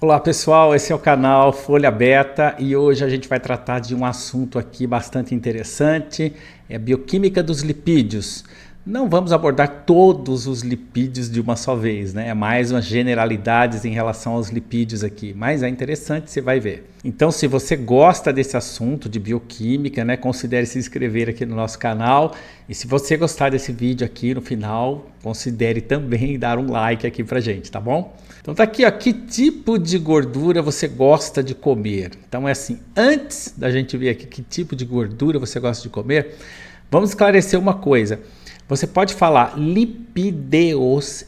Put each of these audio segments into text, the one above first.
Olá pessoal, esse é o canal Folha Beta e hoje a gente vai tratar de um assunto aqui bastante interessante, é a bioquímica dos lipídios. Não vamos abordar todos os lipídios de uma só vez, né? É mais umas generalidades em relação aos lipídios aqui, mas é interessante, você vai ver. Então, se você gosta desse assunto de bioquímica, né, considere se inscrever aqui no nosso canal. E se você gostar desse vídeo aqui no final, considere também dar um like aqui pra gente, tá bom? Então tá aqui, ó, que tipo de gordura você gosta de comer? Então é assim, antes da gente ver aqui que tipo de gordura você gosta de comer, vamos esclarecer uma coisa. Você pode falar lipídeos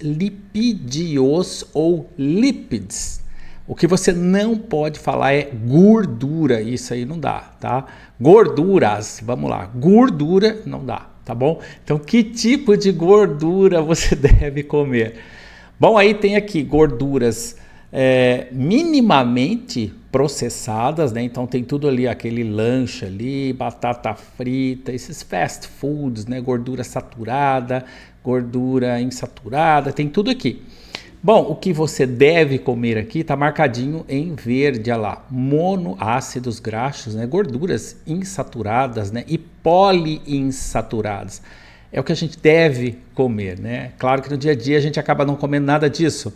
ou lípids. O que você não pode falar é gordura, isso aí não dá, tá? Gorduras, vamos lá, gordura não dá, tá bom? Então que tipo de gordura você deve comer? Bom, aí tem aqui gorduras minimamente processadas, né? Então tem tudo ali, aquele lanche ali, batata frita, esses fast foods, né? Gordura saturada, gordura insaturada, tem tudo aqui. Bom, o que você deve comer aqui está marcadinho em verde, olha lá, monoácidos graxos, né? Gorduras insaturadas, né? E poliinsaturadas. É o que a gente deve comer, né? Claro que no dia a dia a gente acaba não comendo nada disso,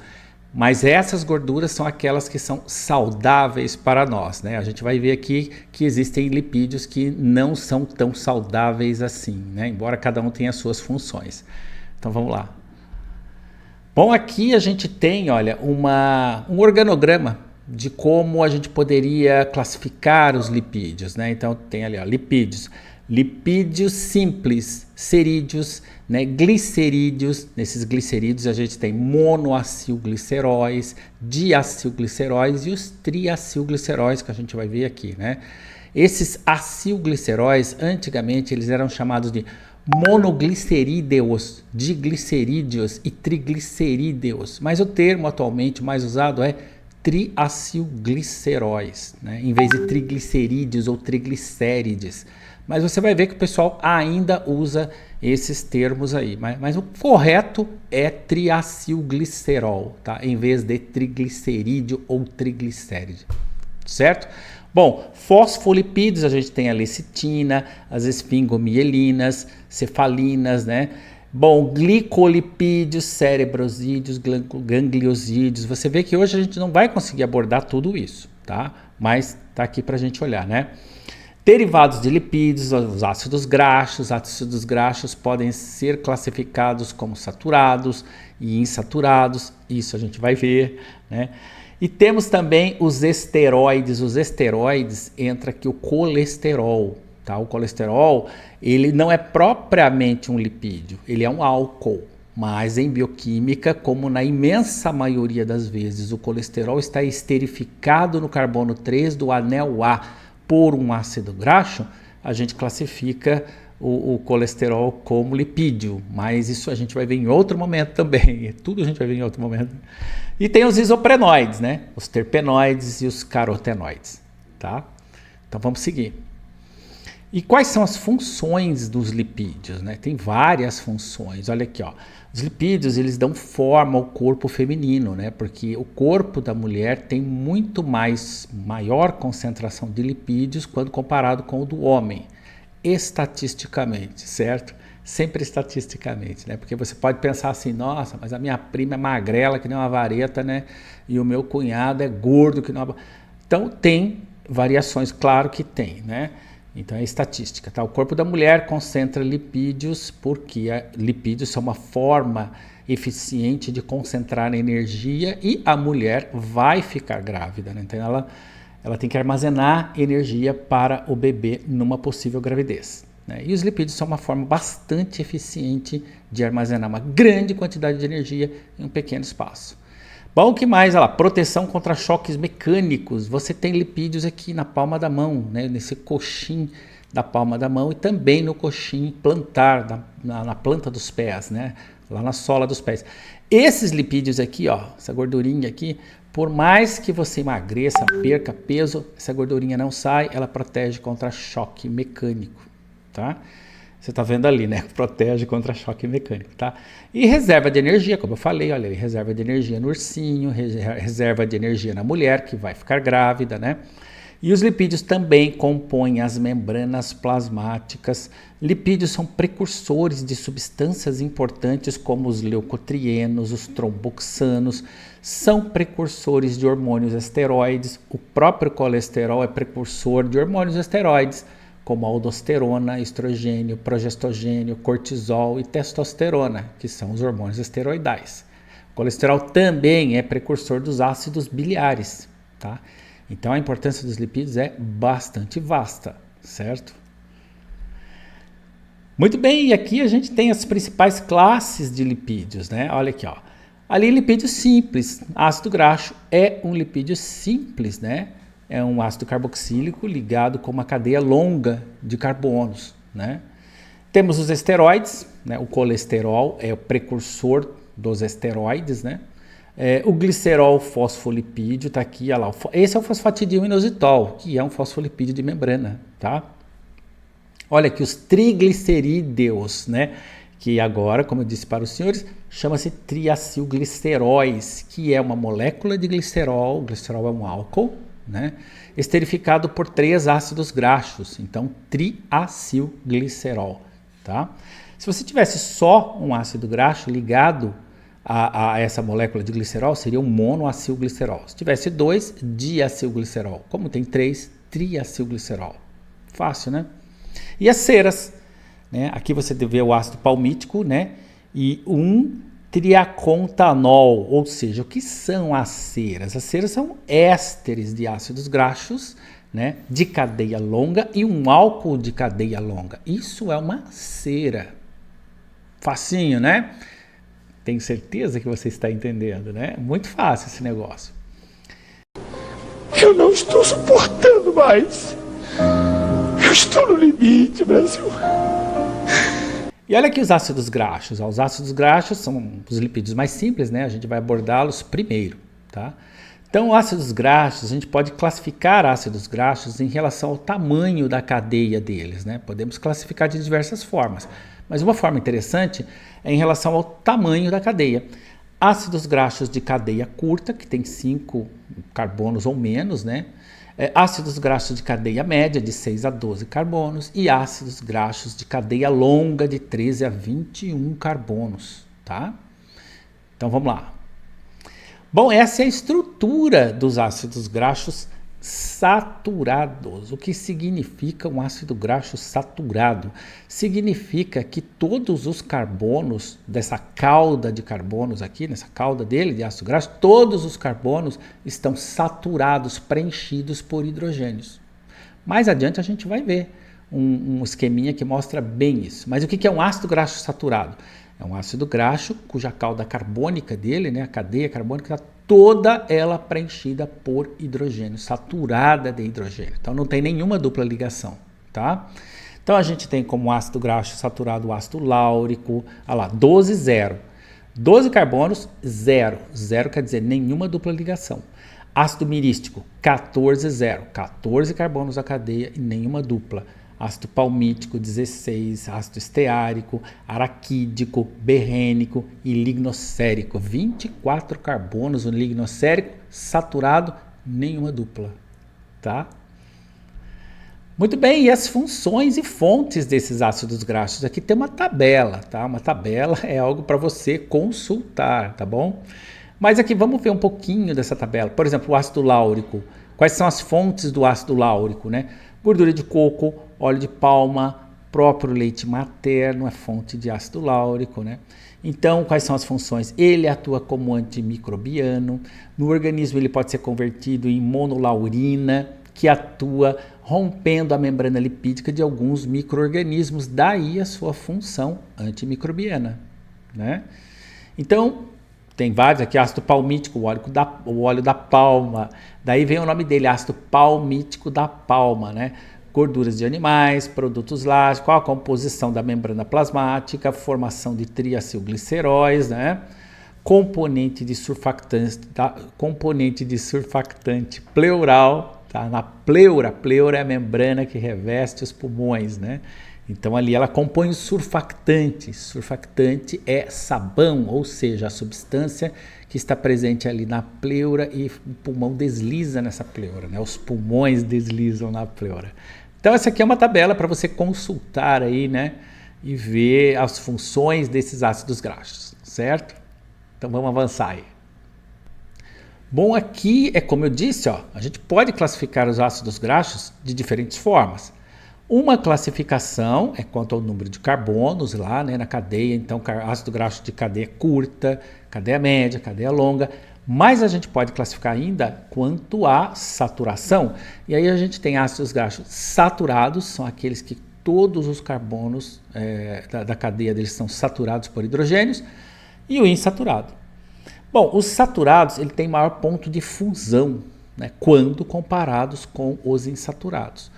mas essas gorduras são aquelas que são saudáveis para nós, né? A gente vai ver aqui que existem lipídios que não são tão saudáveis assim, né? Embora cada um tenha as suas funções. Então vamos lá. Bom, aqui a gente tem, olha, um organograma de como a gente poderia classificar os lipídios, né? Então tem ali, ó, lipídios simples, cerídeos, né, glicerídeos. Nesses glicerídeos a gente tem monoacilgliceróis, diacilgliceróis e os triacilgliceróis que a gente vai ver aqui, né? Esses acilgliceróis, antigamente eles eram chamados de monoglicerídeos, diglicerídeos e triglicerídeos, mas o termo atualmente mais usado é triacilgliceróis, né, em vez de triglicerídeos ou triglicérides. Mas você vai ver que o pessoal ainda usa esses termos aí. Mas o correto é triacilglicerol, tá? Em vez de triglicerídeo ou triglicéride, certo? Bom, fosfolipídios, a gente tem a lecitina, as esfingomielinas, cefalinas, né? Bom, glicolipídios, cerebrosídeos, gangliosídeos. Você vê que hoje a gente não vai conseguir abordar tudo isso, tá? Mas tá aqui pra gente olhar, né? Derivados de lipídios, os ácidos graxos podem ser classificados como saturados e insaturados, isso a gente vai ver, né? E temos também os esteroides. Os esteroides entra aqui o colesterol, tá? O colesterol, ele não é propriamente um lipídio, ele é um álcool. Mas em bioquímica, como na imensa maioria das vezes, o colesterol está esterificado no carbono 3 do anel A por um ácido graxo, a gente classifica o colesterol como lipídio, mas isso a gente vai ver em outro momento também, tudo a gente vai ver em outro momento. E tem os isoprenoides, né? Os terpenoides e os carotenoides, tá? Então vamos seguir. E quais são as funções dos lipídios, né? Tem várias funções, olha aqui, ó. Os lipídios, eles dão forma ao corpo feminino, né? Porque o corpo da mulher tem muito maior concentração de lipídios quando comparado com o do homem, estatisticamente, certo? Sempre estatisticamente, né? Porque você pode pensar assim, nossa, mas a minha prima é magrela que nem uma vareta, né? E o meu cunhado é gordo que nem uma... Então tem variações, claro que tem, né? Então é estatística, tá? O corpo da mulher concentra lipídios porque lipídios são uma forma eficiente de concentrar energia e a mulher vai ficar grávida, né? Então ela tem que armazenar energia para o bebê numa possível gravidez, né? E os lipídios são uma forma bastante eficiente de armazenar uma grande quantidade de energia em um pequeno espaço. Bom, o que mais? Olha lá, proteção contra choques mecânicos. Você tem lipídios aqui na palma da mão, né? Nesse coxim da palma da mão e também no coxim plantar, na planta dos pés, né? Lá na sola dos pés. Esses lipídios aqui, ó, essa gordurinha aqui, por mais que você emagreça, perca peso, essa gordurinha não sai, ela protege contra choque mecânico, tá? Você está vendo ali, né? Protege contra choque mecânico, tá? E reserva de energia, como eu falei, olha ali, reserva de energia no ursinho, reserva de energia na mulher que vai ficar grávida, né? E os lipídios também compõem as membranas plasmáticas. Lipídios são precursores de substâncias importantes como os leucotrienos, os tromboxanos, são precursores de hormônios esteroides. O próprio colesterol é precursor de hormônios esteroides, como aldosterona, estrogênio, progestogênio, cortisol e testosterona, que são os hormônios esteroidais. O colesterol também é precursor dos ácidos biliares, tá? Então a importância dos lipídios é bastante vasta, certo? Muito bem, e aqui a gente tem as principais classes de lipídios, né? Olha aqui, ó. Ali lipídio simples, ácido graxo é um lipídio simples, né? É um ácido carboxílico ligado com uma cadeia longa de carbonos, né? Temos os esteroides, né? O colesterol é o precursor dos esteroides, né? O glicerol fosfolipídio está aqui, olha lá. Esse é o fosfatidilinositol, que é um fosfolipídio de membrana, tá? Olha aqui os triglicerídeos, né? Que agora, como eu disse para os senhores, chama-se triacilgliceróis, que é uma molécula de glicerol. O glicerol é um álcool, né? Esterificado por 3 ácidos graxos, então triacilglicerol, tá? Se você tivesse só um ácido graxo ligado a essa molécula de glicerol, seria um monoacilglicerol. Se tivesse 2, diacilglicerol. Como tem 3, triacilglicerol. Fácil, né? E as ceras, né? Aqui você vê o ácido palmítico, né? E um triacontanol, ou seja, o que são as ceras? As ceras são ésteres de ácidos graxos, né? De cadeia longa e um álcool de cadeia longa. Isso é uma cera. Facinho, né? Tenho certeza que você está entendendo, né? Muito fácil esse negócio. Eu não estou suportando mais. Eu estou no limite, Brasil. E olha aqui os ácidos graxos. Os ácidos graxos são os lipídios mais simples, né? A gente vai abordá-los primeiro, tá? Então, ácidos graxos, a gente pode classificar ácidos graxos em relação ao tamanho da cadeia deles, né? Podemos classificar de diversas formas. Mas uma forma interessante é em relação ao tamanho da cadeia. Ácidos graxos de cadeia curta, que tem 5 carbonos ou menos, né? Ácidos graxos de cadeia média, de 6 a 12 carbonos. E ácidos graxos de cadeia longa, de 13 a 21 carbonos, tá? Então, vamos lá. Bom, essa é a estrutura dos ácidos graxos saturados. O que significa um ácido graxo saturado? Significa que todos os carbonos dessa cauda de carbonos aqui, nessa cauda dele de ácido graxo, todos os carbonos estão saturados, preenchidos por hidrogênios. Mais adiante a gente vai ver um esqueminha que mostra bem isso. Mas o que é um ácido graxo saturado? É um ácido graxo cuja cauda carbônica dele, né, a cadeia carbônica, está toda ela preenchida por hidrogênio, saturada de hidrogênio. Então não tem nenhuma dupla ligação, tá? Então a gente tem como ácido graxo saturado o ácido láurico, olha lá, 12, 0. 12 carbonos, 0. 0 quer dizer nenhuma dupla ligação. Ácido mirístico, 14, 0. 14 carbonos a cadeia e nenhuma dupla. Ácido palmítico, 16, ácido esteárico, araquídico, berrênico e lignocérico. 24 carbonos no lignocérico, saturado, nenhuma dupla, tá? Muito bem, e as funções e fontes desses ácidos graxos? Aqui tem uma tabela, tá? Uma tabela é algo para você consultar, tá bom? Mas aqui vamos ver um pouquinho dessa tabela. Por exemplo, o ácido láurico. Quais são as fontes do ácido láurico, né? Gordura de coco, óleo de palma, próprio leite materno é fonte de ácido láurico, né? Então, quais são as funções? Ele atua como antimicrobiano. No organismo, ele pode ser convertido em monolaurina, que atua rompendo a membrana lipídica de alguns micro-organismos. Daí a sua função antimicrobiana, né? Então, tem vários aqui, ácido palmítico, o óleo da palma. Daí vem o nome dele, ácido palmítico da palma, né? Gorduras de animais, produtos lácteos, qual a composição da membrana plasmática, formação de triacilgliceróis, né? Componente de surfactante, tá? Componente de surfactante pleural, tá? Na pleura é a membrana que reveste os pulmões, né? Então ali ela compõe o surfactante. Surfactante é sabão, ou seja, a substância que está presente ali na pleura e o pulmão desliza nessa pleura, né? Os pulmões deslizam na pleura. Então essa aqui é uma tabela para você consultar aí, né? E ver as funções desses ácidos graxos, certo? Então vamos avançar aí. Bom, aqui é como eu disse, ó, a gente pode classificar os ácidos graxos de diferentes formas. Uma classificação é quanto ao número de carbonos lá, né, na cadeia. Então, ácido graxo de cadeia curta, cadeia média, cadeia longa. Mas a gente pode classificar ainda quanto à saturação. E aí a gente tem ácidos graxos saturados, são aqueles que todos os carbonos da cadeia deles são saturados por hidrogênios. E o insaturado. Bom, os saturados ele tem maior ponto de fusão, né, quando comparados com os insaturados.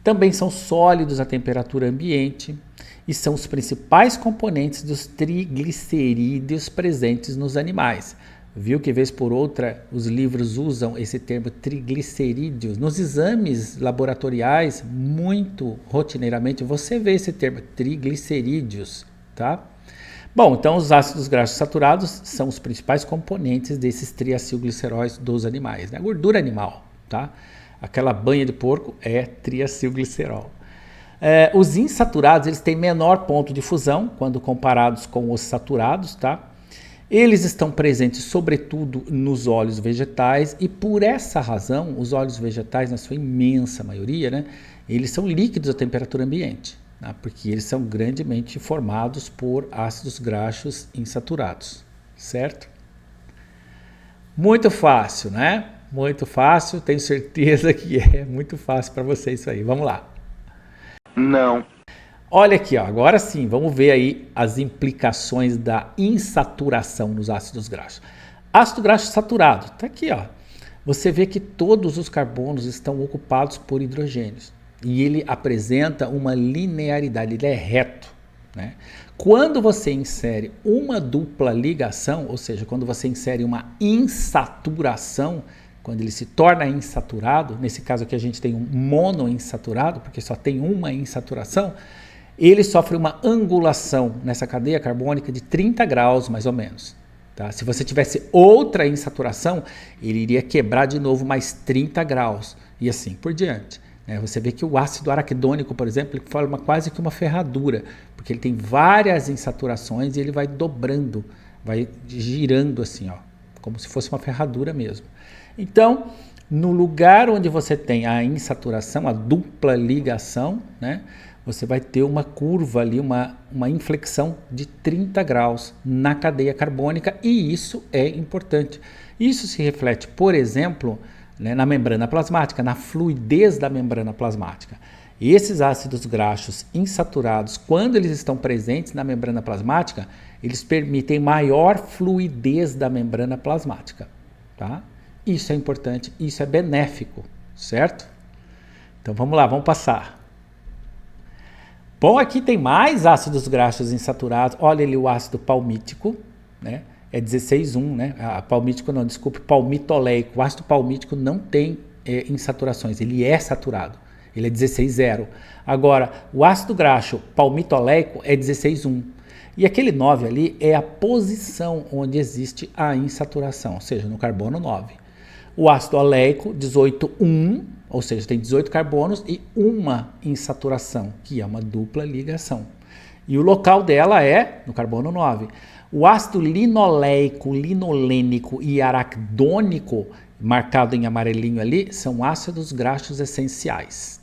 Também são sólidos a temperatura ambiente e são os principais componentes dos triglicerídeos presentes nos animais. Viu que vez por outra os livros usam esse termo triglicerídeos? Nos exames laboratoriais, muito rotineiramente, você vê esse termo triglicerídeos, tá? Bom, então os ácidos graxos saturados são os principais componentes desses triacilgliceróis dos animais, né? A gordura animal, tá? Aquela banha de porco é triacilglicerol. Os insaturados eles têm menor ponto de fusão quando comparados com os saturados, tá? Eles estão presentes sobretudo nos óleos vegetais e por essa razão os óleos vegetais, na sua imensa maioria, né, eles são líquidos a temperatura ambiente, tá? Porque eles são grandemente formados por ácidos graxos insaturados, certo? Muito fácil, né? Muito fácil, tenho certeza que é muito fácil para você isso aí. Vamos lá. Não. Olha aqui, ó, agora sim, vamos ver aí as implicações da insaturação nos ácidos graxos. Ácido graxo saturado, tá aqui, ó. Você vê que todos os carbonos estão ocupados por hidrogênios e ele apresenta uma linearidade, ele é reto, né? Quando você insere uma dupla ligação, ou seja, quando você insere uma insaturação, quando ele se torna insaturado, nesse caso aqui a gente tem um monoinsaturado, porque só tem uma insaturação, ele sofre uma angulação nessa cadeia carbônica de 30 graus, mais ou menos. Tá? Se você tivesse outra insaturação, ele iria quebrar de novo mais 30 graus, e assim por diante. Né? Você vê que o ácido araquidônico, por exemplo, ele forma quase que uma ferradura, porque ele tem várias insaturações e ele vai dobrando, vai girando assim, ó, como se fosse uma ferradura mesmo. Então, no lugar onde você tem a insaturação, a dupla ligação, né, você vai ter uma curva ali, uma inflexão de 30 graus na cadeia carbônica e isso é importante. Isso se reflete, por exemplo, né, na membrana plasmática, na fluidez da membrana plasmática. Esses ácidos graxos insaturados, quando eles estão presentes na membrana plasmática, eles permitem maior fluidez da membrana plasmática, tá? Isso é importante, isso é benéfico, certo? Então vamos lá, vamos passar. Bom, aqui tem mais ácidos graxos insaturados. Olha ali o ácido palmítico, né? É 16,1, né? Palmítico não, desculpe, palmitoleico. O ácido palmítico não tem insaturações, ele é saturado. Ele é 16,0. Agora, o ácido graxo palmitoleico é 16,1. E aquele 9 ali é a posição onde existe a insaturação, ou seja, no carbono 9. O ácido oleico, 18,1, ou seja, tem 18 carbonos e uma insaturação, que é uma dupla ligação. E o local dela é no carbono 9. O ácido linoleico, linolênico e araquidônico, marcado em amarelinho ali, são ácidos graxos essenciais.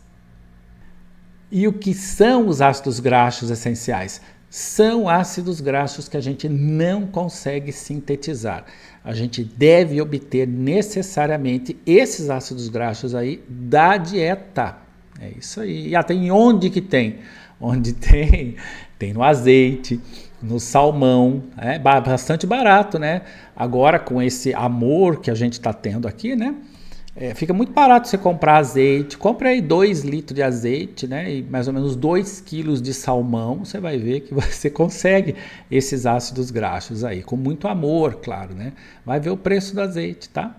E o que são os ácidos graxos essenciais? São ácidos graxos que a gente não consegue sintetizar. A gente deve obter necessariamente esses ácidos graxos aí da dieta. É isso aí. E até em onde que tem? Onde tem? Tem no azeite, no salmão. É bastante barato, né? Agora com esse amor que a gente está tendo aqui, né? Fica muito barato você comprar azeite. Compre aí 2 litros de azeite, né? E mais ou menos 2 quilos de salmão. Você vai ver que você consegue esses ácidos graxos aí. Com muito amor, claro, né? Vai ver o preço do azeite, tá?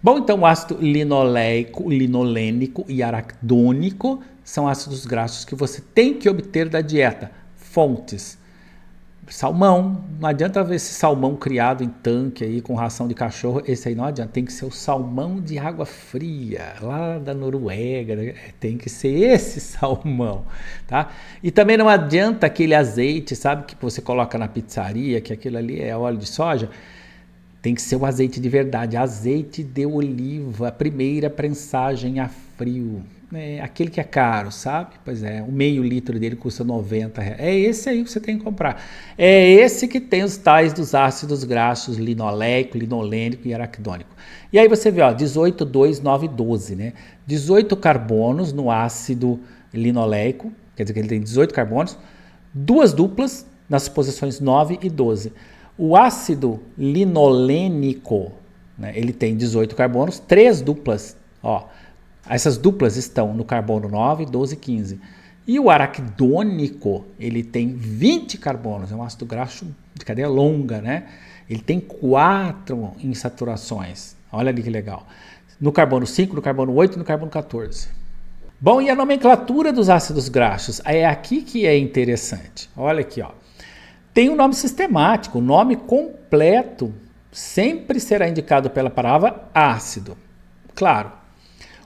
Bom, então o ácido linoleico, linolênico e araquidônico são ácidos graxos que você tem que obter da dieta. Fontes: salmão. Não adianta ver esse salmão criado em tanque aí com ração de cachorro, esse aí não adianta, tem que ser o salmão de água fria, lá da Noruega, né? Tem que ser esse salmão, tá? E também não adianta aquele azeite, sabe, que você coloca na pizzaria, que aquilo ali é óleo de soja. Tem que ser o azeite de verdade, azeite de oliva, primeira prensagem a frio. Aquele que é caro, sabe? Pois é, o meio litro dele custa R$90. É esse aí que você tem que comprar. É esse que tem os tais dos ácidos graxos linoleico, linolênico e araquidônico. E aí você vê, ó, 18, 2, 9, 12, né? 18 carbonos no ácido linoleico, quer dizer que ele tem 18 carbonos, duas duplas nas posições 9 e 12. O ácido linolênico, né, ele tem 18 carbonos, 3 duplas, ó. Essas duplas estão no carbono 9, 12 e 15. E o araquidônico, ele tem 20 carbonos, é um ácido graxo de cadeia longa, né? Ele tem 4 insaturações, olha ali que legal. No carbono 5, no carbono 8 e no carbono 14. Bom, e a nomenclatura dos ácidos graxos? É aqui que é interessante. Olha aqui, ó. Tem um nome sistemático, o nome completo sempre será indicado pela palavra ácido. Claro,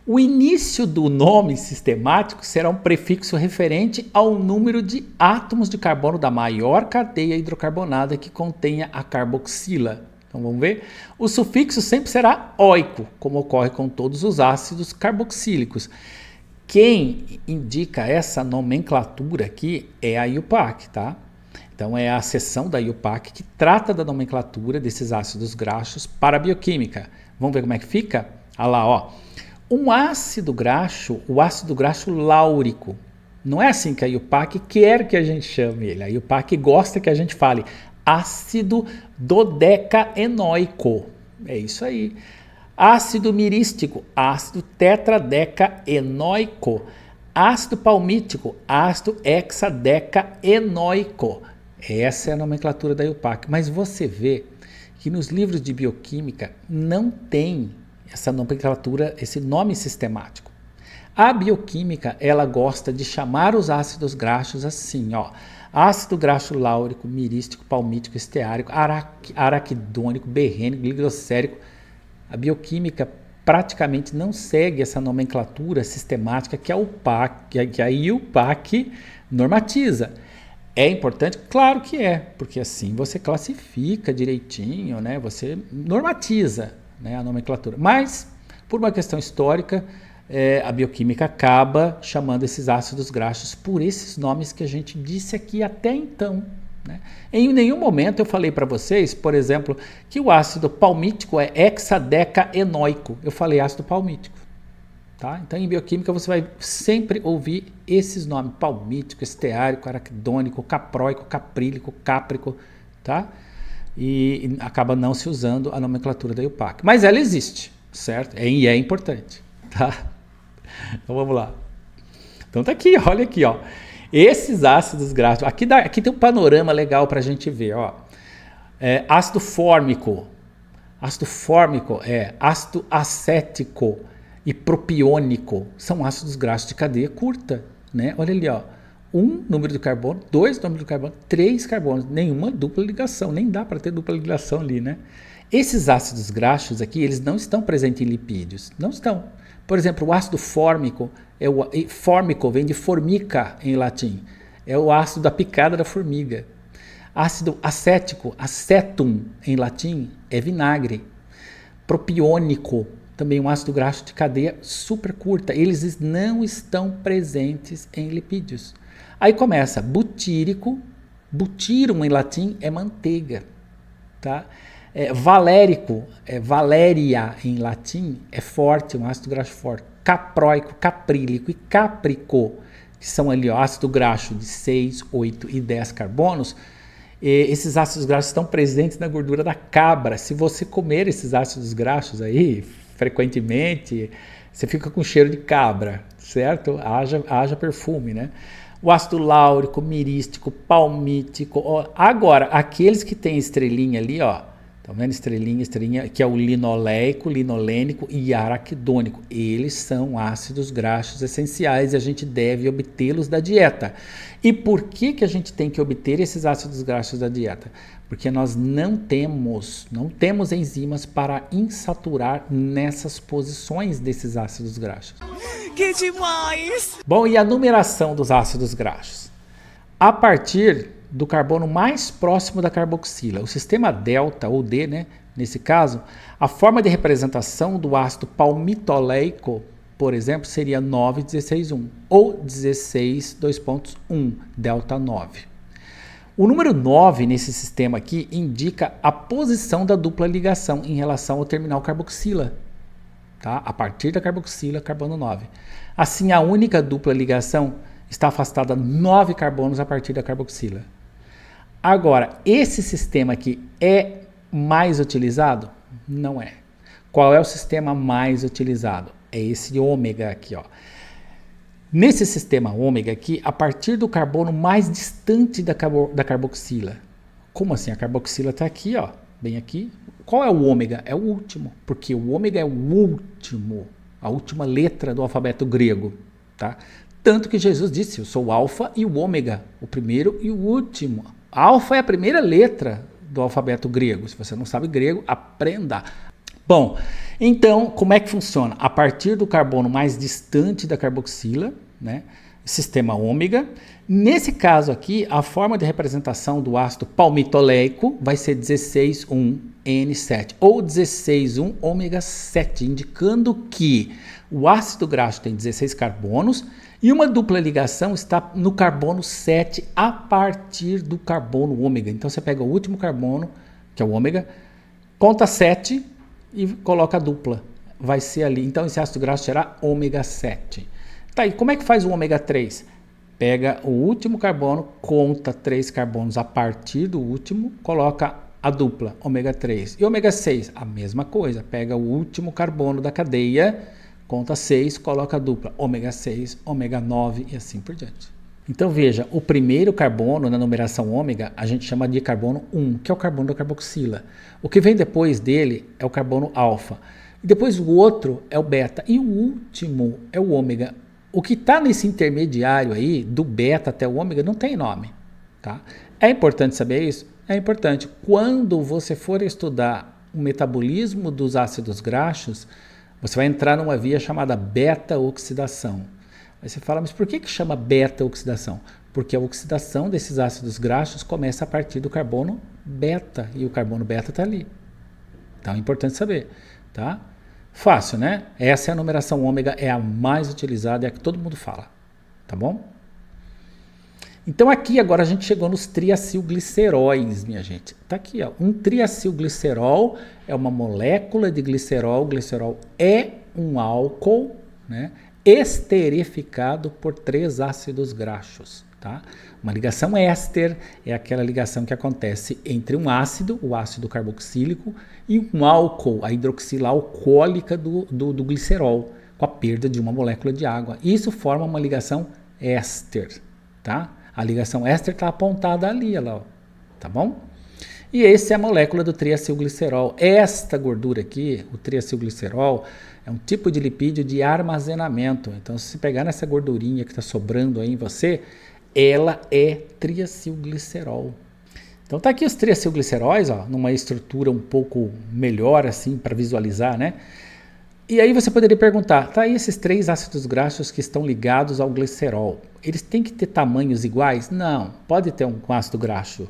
o início do nome sistemático será um prefixo referente ao número de átomos de carbono da maior cadeia hidrocarbonada que contenha a carboxila. Então vamos ver? O sufixo sempre será oico, como ocorre com todos os ácidos carboxílicos. Quem indica essa nomenclatura aqui é a IUPAC, tá? Então é a seção da IUPAC que trata da nomenclatura desses ácidos graxos para a bioquímica. Vamos ver como é que fica? Olha lá, ó. Um ácido graxo, o ácido graxo láurico. Não é assim que a IUPAC quer que a gente chame ele. A IUPAC gosta que a gente fale ácido dodecaenóico. É isso aí. Ácido mirístico, ácido tetradecaenóico. Ácido palmítico, ácido hexadecaenóico. Essa é a nomenclatura da IUPAC. Mas você vê que nos livros de bioquímica não tem essa nomenclatura, esse nome sistemático. A bioquímica, ela gosta de chamar os ácidos graxos assim, ó. Ácido graxo láurico, mirístico, palmítico, esteárico, araquidônico, berrênico, glicosérico. A bioquímica praticamente não segue essa nomenclatura sistemática que a IUPAC normatiza. É importante? Claro que é, porque assim você classifica direitinho, né? Você normatiza, né, a nomenclatura. Mas, por uma questão histórica, a bioquímica acaba chamando esses ácidos graxos por esses nomes que a gente disse aqui até então, né? Em nenhum momento eu falei para vocês, por exemplo, que o ácido palmítico é hexadecaenóico. Eu falei ácido palmítico. Tá? Então, em bioquímica, você vai sempre ouvir esses nomes: palmítico, esteárico, araquidônico, capróico, caprílico, cáprico, tá? E acaba não se usando a nomenclatura da IUPAC. Mas ela existe, certo? E é importante, tá? Então, vamos lá. Então, tá aqui, olha aqui, ó. Esses ácidos graxos, aqui tem um panorama legal para a gente ver, ó. Ácido fórmico. Ácido fórmico é ácido acético e propiônico, são ácidos graxos de cadeia curta, né? Olha ali, ó, 1 número de carbono, 2 número de carbono, 3 carbonos, nenhuma dupla ligação, nem dá para ter dupla ligação ali, né? Esses ácidos graxos aqui, eles não estão presentes em lipídios, não estão. Por exemplo, o ácido fórmico, fórmico vem de formica em latim, é o ácido da picada da formiga. Ácido acético, acetum em latim, é vinagre. Propiônico, também um ácido graxo de cadeia super curta. Eles não estão presentes em lipídios. Aí começa butírico. Butírum em latim é manteiga. Tá? Valérico, valéria em latim é forte, um ácido graxo forte. Capróico, caprílico e cáprico, que são ali ó, ácido graxo de 6, 8 e 10 carbonos. Esses ácidos graxos estão presentes na gordura da cabra. Se você comer esses ácidos graxos aí frequentemente, você fica com cheiro de cabra, certo? Haja perfume, né? O ácido láurico, mirístico, palmítico. Agora, aqueles que têm estrelinha ali, ó. Tá vendo? Estrelinha, estrelinha, que é o linoleico, linolênico e araquidônico. Eles são ácidos graxos essenciais e a gente deve obtê-los da dieta. E por que a gente tem que obter esses ácidos graxos da dieta? Porque nós não temos enzimas para insaturar nessas posições desses ácidos graxos. Que demais! Bom, e a numeração dos ácidos graxos? A partir do carbono mais próximo da carboxila. O sistema delta, ou D, né, nesse caso, a forma de representação do ácido palmitoleico, por exemplo, seria 9,16,1 ou 16,2,1, delta 9. O número 9 nesse sistema aqui indica a posição da dupla ligação em relação ao terminal carboxila. Tá? A partir da carboxila, carbono 9. Assim, a única dupla ligação está afastada 9 carbonos a partir da carboxila. Agora, esse sistema aqui é mais utilizado? Não é. Qual é o sistema mais utilizado? É esse ômega aqui, ó. Nesse sistema ômega aqui, a partir do carbono mais distante da carboxila. Como assim? A carboxila está aqui, ó, bem aqui. Qual é o ômega? É o último, porque o ômega é o último, a última letra do alfabeto grego, tá? Tanto que Jesus disse, eu sou o alfa e o ômega, o primeiro e o último. Alfa é a primeira letra do alfabeto grego. Se você não sabe grego, aprenda. Bom, então, como é que funciona? A partir do carbono mais distante da carboxila, né, sistema ômega. Nesse caso aqui, a forma de representação do ácido palmitoleico vai ser 16,1N7 ou 16,1 ômega 7, indicando que o ácido graxo tem 16 carbonos e uma dupla ligação está no carbono 7 a partir do carbono ômega. Então você pega o último carbono, que é o ômega, conta 7 e coloca a dupla. Vai ser ali. Então esse ácido graxo será ômega 7. Tá, e como é que faz o ômega 3? Pega o último carbono, conta 3 carbonos a partir do último, coloca a dupla, ômega 3. E ômega 6, a mesma coisa. Pega o último carbono da cadeia, conta 6, coloca a dupla, ômega 6, ômega 9 e assim por diante. Então veja, o primeiro carbono na numeração ômega a gente chama de carbono 1, que é o carbono da carboxila. O que vem depois dele é o carbono alfa. E depois o outro é o beta. E o último é o ômega. O que está nesse intermediário aí, do beta até o ômega, não tem nome. Tá? É importante saber isso? É importante. Quando você for estudar o metabolismo dos ácidos graxos, você vai entrar numa via chamada beta-oxidação. Aí você fala, mas por que chama beta-oxidação? Porque a oxidação desses ácidos graxos começa a partir do carbono beta, e o carbono beta está ali. Então é importante saber, tá? Fácil, né? Essa é a numeração ômega, é a mais utilizada, é a que todo mundo fala, tá bom? Então aqui agora a gente chegou nos triacilgliceróis, minha gente. Tá aqui, ó. Um triacilglicerol é uma molécula de glicerol. O glicerol é um álcool, né, esterificado por 3 ácidos graxos, tá? Uma ligação éster é aquela ligação que acontece entre um ácido, o ácido carboxílico, e um álcool, a hidroxila alcoólica do glicerol, com a perda de uma molécula de água. Isso forma uma ligação éster, tá? A ligação éster está apontada ali, ó, tá bom? E essa é a molécula do triacilglicerol. Esta gordura aqui, o triacilglicerol, é um tipo de lipídio de armazenamento. Então, se você pegar nessa gordurinha que está sobrando aí em você, ela é triacilglicerol. Então tá aqui os triacilgliceróis, ó, numa estrutura um pouco melhor assim para visualizar, né? E aí você poderia perguntar, tá aí esses 3 ácidos graxos que estão ligados ao glicerol, eles têm que ter tamanhos iguais? Não, pode ter um ácido graxo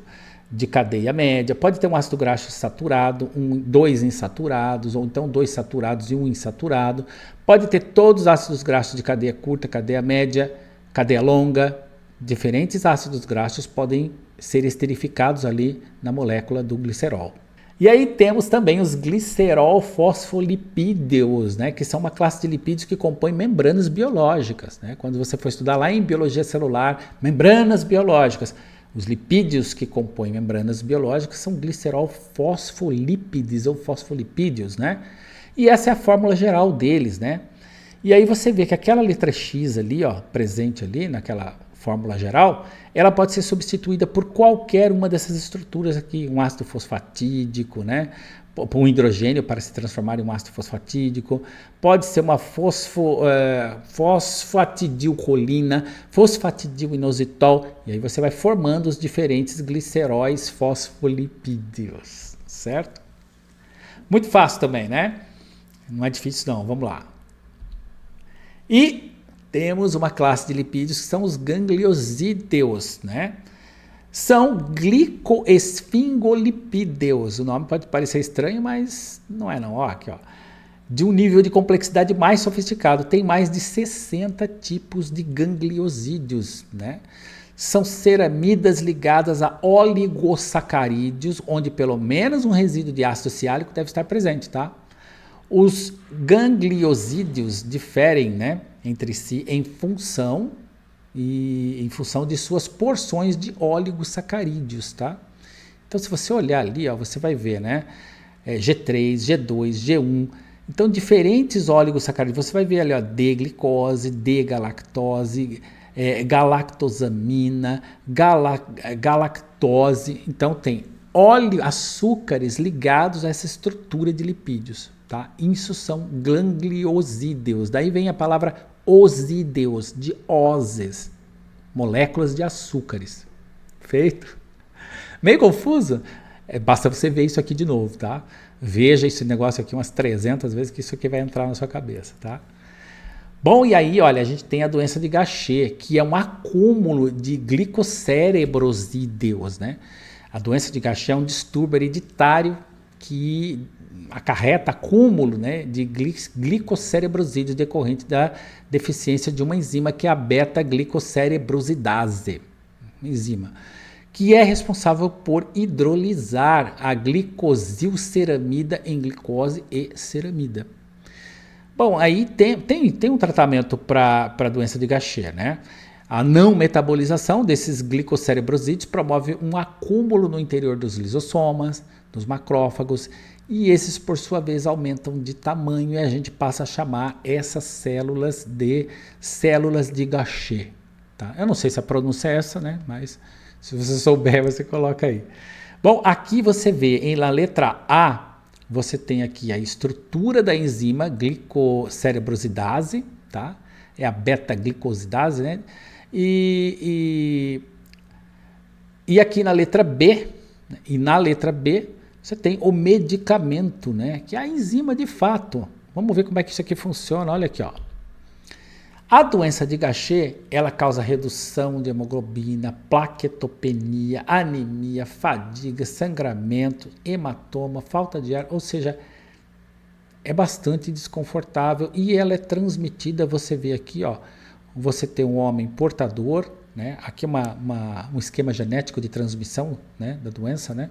de cadeia média, pode ter um ácido graxo saturado, 2 insaturados, ou então 2 saturados e 1 insaturado, pode ter todos os ácidos graxos de cadeia curta, cadeia média, cadeia longa. Diferentes ácidos graxos podem ser esterificados ali na molécula do glicerol. E aí temos também os glicerol fosfolipídeos, né, que são uma classe de lipídios que compõem membranas biológicas, né? Quando você for estudar lá em biologia celular, membranas biológicas, os lipídios que compõem membranas biológicas são glicerol fosfolípides ou fosfolipídeos, né? E essa é a fórmula geral deles, né? E aí você vê que aquela letra X ali, ó, presente ali naquela fórmula geral, ela pode ser substituída por qualquer uma dessas estruturas aqui, um ácido fosfatídico, né? Um hidrogênio para se transformar em um ácido fosfatídico, pode ser uma fosfatidilcolina, fosfatidilinositol, e aí você vai formando os diferentes gliceróis fosfolipídios, certo? Muito fácil também, né? Não é difícil não, vamos lá. E temos uma classe de lipídios que são os gangliosídeos, né? São glicoesfingolipídeos. O nome pode parecer estranho, mas não é não. Ó, aqui, ó. De um nível de complexidade mais sofisticado. Tem mais de 60 tipos de gangliosídeos, né? São ceramidas ligadas a oligosacarídeos, onde pelo menos um resíduo de ácido siálico deve estar presente, tá? Os gangliosídeos diferem, né, entre si em função de suas porções de oligosacarídeos, tá? Então, se você olhar ali, ó, você vai ver, né, G3, G2, G1. Então, diferentes oligosacarídeos. Você vai ver ali, ó, D-glicose, D-galactose, galactosamina, galactose. Então, tem açúcares ligados a essa estrutura de lipídios, tá? Isso são gangliosídeos. Daí vem a palavra osídeos, de oses, moléculas de açúcares. Feito? Meio confuso? Basta você ver isso aqui de novo, tá? Veja esse negócio aqui umas 300 vezes que isso aqui vai entrar na sua cabeça, tá? Bom, e aí, olha, a gente tem a doença de Gaucher, que é um acúmulo de glicocerebrosídeos, né? A doença de Gaucher é um distúrbio hereditário que acarreta acúmulo, né, de glicocerebrosídeos decorrente da deficiência de uma enzima que é a beta-glicocerebrosidase, enzima, que é responsável por hidrolisar a glicosilceramida em glicose e ceramida. Bom, aí tem um tratamento para a doença de Gaucher, né? A não metabolização desses glicocerebrosídeos promove um acúmulo no interior dos lisossomas, dos macrófagos, e esses, por sua vez, aumentam de tamanho e a gente passa a chamar essas células de Gaucher. Tá? Eu não sei se a pronúncia é essa, né? Mas se você souber, você coloca aí. Bom, aqui você vê, na letra A, você tem aqui a estrutura da enzima glicocerebrosidase, tá? É a beta-glicosidase, né? E aqui na letra B, você tem o medicamento, né? Que é a enzima de fato. Vamos ver como é que isso aqui funciona. Olha aqui, ó. A doença de Gaucher, ela causa redução de hemoglobina, plaquetopenia, anemia, fadiga, sangramento, hematoma, falta de ar, ou seja, é bastante desconfortável e ela é transmitida, você vê aqui, ó, você tem um homem portador, né? Aqui um esquema genético de transmissão, né, da doença, né?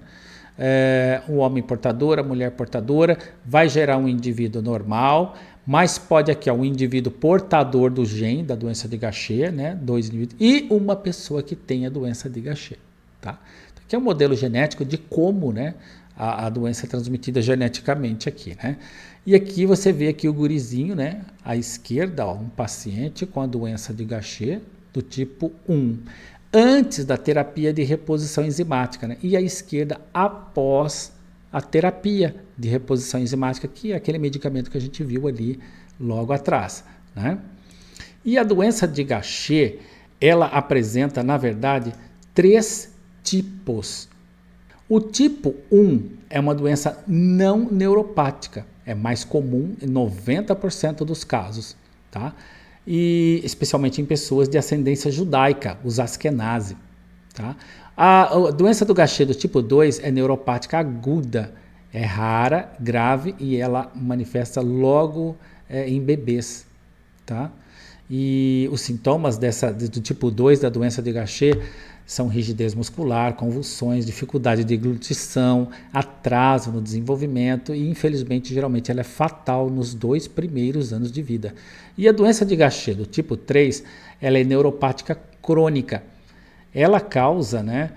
Um homem portador, a mulher portadora, vai gerar um indivíduo normal, mas pode aqui um indivíduo portador do gene da doença de Gaucher, né? 2 indivíduos, e uma pessoa que tem a doença de Gaucher, tá? Então, aqui é um modelo genético de como, né, a doença é transmitida geneticamente aqui, né? E aqui você vê aqui o gurizinho, né, à esquerda, ó, um paciente com a doença de Gaucher do tipo 1, antes da terapia de reposição enzimática, né? E à esquerda após a terapia de reposição enzimática, que é aquele medicamento que a gente viu ali logo atrás, né? E a doença de Gaucher, ela apresenta, na verdade, 3 tipos. O tipo 1 é uma doença não neuropática, é mais comum em 90% dos casos, tá? E especialmente em pessoas de ascendência judaica, os Askenazi, tá? A doença do Gaucher do tipo 2 é neuropática aguda, é rara, grave e ela manifesta logo em bebês, tá? E os sintomas do tipo 2 da doença de Gaucher são rigidez muscular, convulsões, dificuldade de deglutição, atraso no desenvolvimento e, infelizmente, geralmente ela é fatal nos 2 primeiros anos de vida. E a doença de Gaucher do tipo 3, ela é neuropática crônica. Ela causa, né,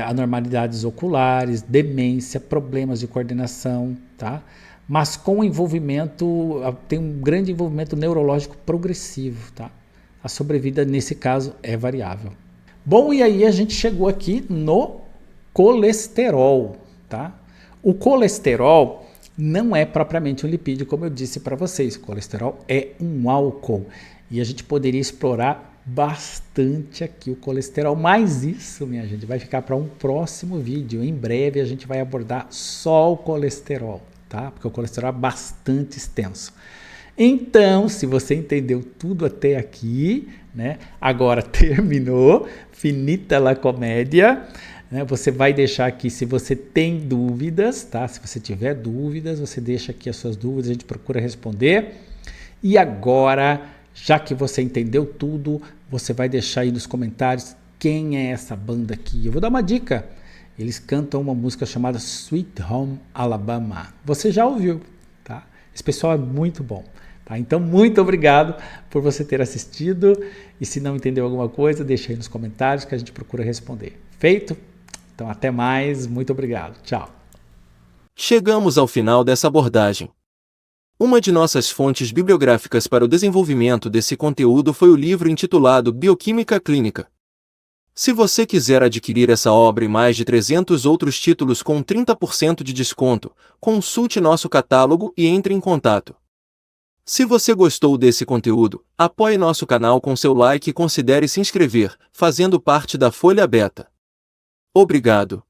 anormalidades oculares, demência, problemas de coordenação, tá? Mas com envolvimento, tem um grande envolvimento neurológico progressivo, tá? a sobrevida nesse caso é variável. Bom, e aí a gente chegou aqui no colesterol, tá? O colesterol não é propriamente um lipídio, como eu disse para vocês. O colesterol é um álcool e a gente poderia explorar bastante aqui o colesterol, mas isso, minha gente, vai ficar para um próximo vídeo. Em breve a gente vai abordar só o colesterol, tá? Porque o colesterol é bastante extenso. Então, se você entendeu tudo até aqui, né? Agora terminou, finita la comédia, né? Você vai deixar aqui se você tem dúvidas, tá? Se você tiver dúvidas, você deixa aqui as suas dúvidas, a gente procura responder. E agora, já que você entendeu tudo, você vai deixar aí nos comentários quem é essa banda aqui. Eu vou dar uma dica. Eles cantam uma música chamada Sweet Home Alabama. Você já ouviu, tá? Esse pessoal é muito bom. Tá? Então, muito obrigado por você ter assistido. E se não entendeu alguma coisa, deixa aí nos comentários que a gente procura responder. Feito? Então, até mais. Muito obrigado. Tchau. Chegamos ao final dessa abordagem. Uma de nossas fontes bibliográficas para o desenvolvimento desse conteúdo foi o livro intitulado Bioquímica Clínica. Se você quiser adquirir essa obra e mais de 300 outros títulos com 30% de desconto, consulte nosso catálogo e entre em contato. Se você gostou desse conteúdo, apoie nosso canal com seu like e considere se inscrever, fazendo parte da Folha Beta. Obrigado.